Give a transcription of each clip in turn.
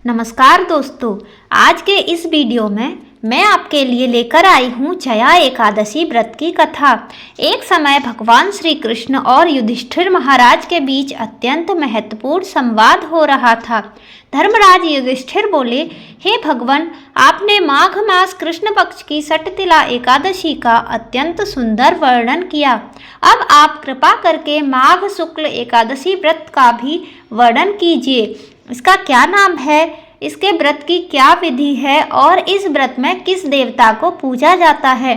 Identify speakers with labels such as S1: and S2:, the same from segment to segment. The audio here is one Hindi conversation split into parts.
S1: नमस्कार दोस्तों, आज के इस वीडियो में मैं आपके लिए लेकर आई हूँ जया एकादशी व्रत की कथा। एक समय भगवान श्री कृष्ण और युधिष्ठिर महाराज के बीच अत्यंत महत्वपूर्ण संवाद हो रहा था। धर्मराज युधिष्ठिर बोले, हे भगवान, आपने माघ मास कृष्ण पक्ष की सटतिला एकादशी का अत्यंत सुंदर वर्णन किया। अब आप कृपा करके माघ शुक्ल एकादशी व्रत का भी वर्णन कीजिए। इसका क्या नाम है, इसके व्रत की क्या विधि है और इस व्रत में किस देवता को पूजा जाता है।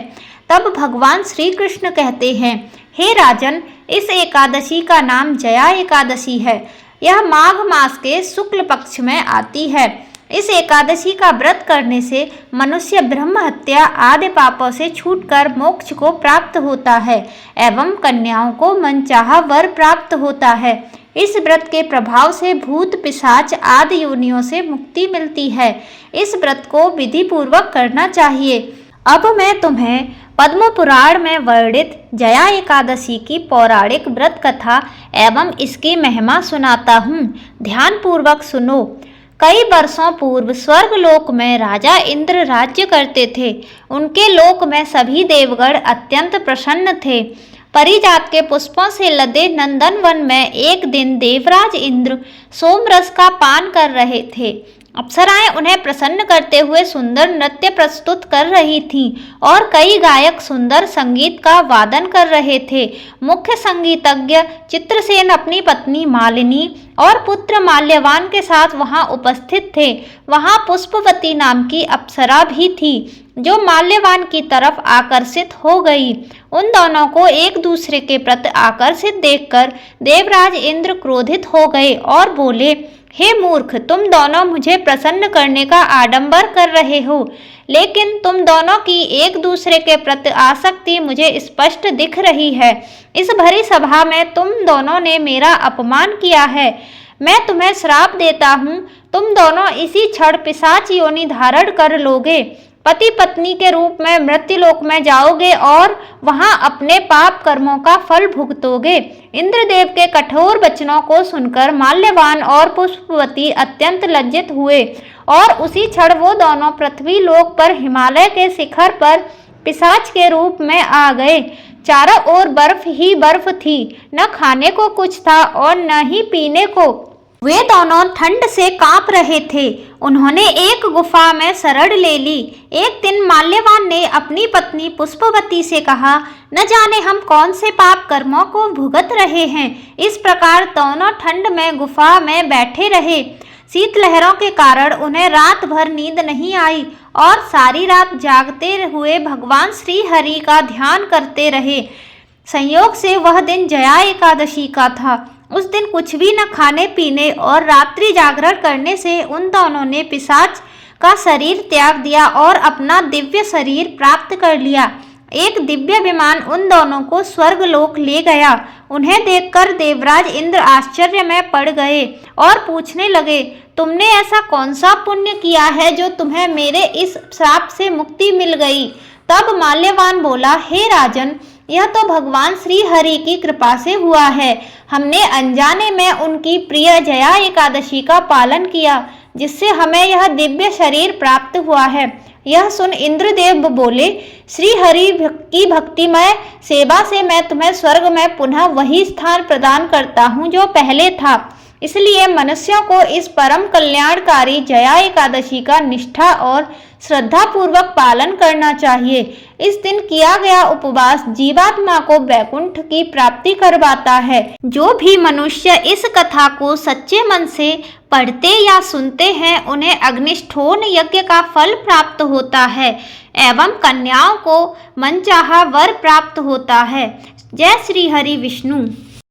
S1: तब भगवान श्री कृष्ण कहते हैं, हे राजन, इस एकादशी का नाम जया एकादशी है। यह माघ मास के शुक्ल पक्ष में आती है। इस एकादशी का व्रत करने से मनुष्य ब्रह्म हत्या आदि पापों से छूटकर मोक्ष को प्राप्त होता है एवं कन्याओं को मनचाहा वर प्राप्त होता है। इस व्रत के प्रभाव से भूत पिशाच आदि योनियों से मुक्ति मिलती है। इस व्रत को विधि पूर्वक करना चाहिए। अब मैं तुम्हें पद्म पुराण में वर्णित जया एकादशी की पौराणिक व्रत कथा एवं इसकी महिमा सुनाता हूँ। ध्यान पूर्वक सुनो। कई वर्षों पूर्व स्वर्गलोक में राजा इंद्र राज्य करते थे। उनके लोक में सभी देवगण अत्यंत प्रसन्न थे। परिजात के पुष्पों से लदे नंदन वन में एक दिन देवराज इंद्र सोमरस का पान कर रहे थे। अप्सराएं उन्हें प्रसन्न करते हुए सुंदर नृत्य प्रस्तुत कर रही थीं और कई गायक सुंदर संगीत का वादन कर रहे थे। मुख्य संगीतज्ञ चित्रसेन अपनी पत्नी मालिनी और पुत्र माल्यवान के साथ वहां उपस्थित थे। वहां पुष्पवती नाम की अप्सरा भी थी जो माल्यवान की तरफ आकर्षित हो गई। उन दोनों को एक दूसरे के प्रति आकर्षित देखकर देवराज इंद्र क्रोधित हो गए और बोले, हे मूर्ख, तुम दोनों मुझे प्रसन्न करने का आडंबर कर रहे हो, लेकिन तुम दोनों की एक दूसरे के प्रति आसक्ति मुझे स्पष्ट दिख रही है। इस भरी सभा में तुम दोनों ने मेरा अपमान किया है। मैं तुम्हें श्राप देता हूँ, तुम दोनों इसी क्षण पिशाच योनि धारण कर लोगे। पति पत्नी के रूप में मृत्युलोक में जाओगे और वहां अपने पाप कर्मों का फल भुगतोगे। इंद्रदेव के कठोर वचनों को सुनकर माल्यवान और पुष्पवती अत्यंत लज्जित हुए और उसी क्षण वो दोनों पृथ्वी लोक पर हिमालय के शिखर पर पिशाच के रूप में आ गए। चारों ओर बर्फ ही बर्फ थी, न खाने को कुछ था और न ही पीने को। वे दोनों ठंड से कांप रहे थे। उन्होंने एक गुफा में शरण ले ली। एक दिन माल्यवान ने अपनी पत्नी पुष्पवती से कहा, न जाने हम कौन से पाप कर्मों को भुगत रहे हैं। इस प्रकार दोनों ठंड में गुफा में बैठे रहे। शीतलहरों के कारण उन्हें रात भर नींद नहीं आई और सारी रात जागते हुए भगवान श्री हरि का ध्यान करते रहे। संयोग से वह दिन जया एकादशी का था। उस दिन कुछ भी न खाने पीने और रात्रि जागरण करने से उन दोनों ने पिशाच का शरीर त्याग दिया और अपना दिव्य शरीर प्राप्त कर लिया। एक दिव्य विमान उन दोनों को स्वर्गलोक ले गया। उन्हें देखकर देवराज इंद्र आश्चर्य में पड़ गए और पूछने लगे, तुमने ऐसा कौन सा पुण्य किया है जो तुम्हें मेरे इस श्राप से मुक्ति मिल गई। तब माल्यवान बोला, हे राजन, यह तो भगवान श्री हरि की कृपा से हुआ है। हमने अनजाने में उनकी प्रिय जया एकादशी का पालन किया, जिससे हमें यह दिव्य शरीर प्राप्त हुआ है। यह सुन इंद्रदेव बोले, श्री हरि की भक्तिमय सेवा से मैं तुम्हें स्वर्ग में पुनः वही स्थान प्रदान करता हूँ जो पहले था। इसलिए मनुष्यों को इस परम कल्याणकारी जया एकादशी का निष्ठा और श्रद्धा पूर्वक पालन करना चाहिए। इस दिन किया गया उपवास जीवात्मा को वैकुंठ की प्राप्ति करवाता है। जो भी मनुष्य इस कथा को सच्चे मन से पढ़ते या सुनते हैं, उन्हें अग्निष्ठोण यज्ञ का फल प्राप्त होता है एवं कन्याओं को मनचाहा वर प्राप्त होता है। जय श्री हरि विष्णु।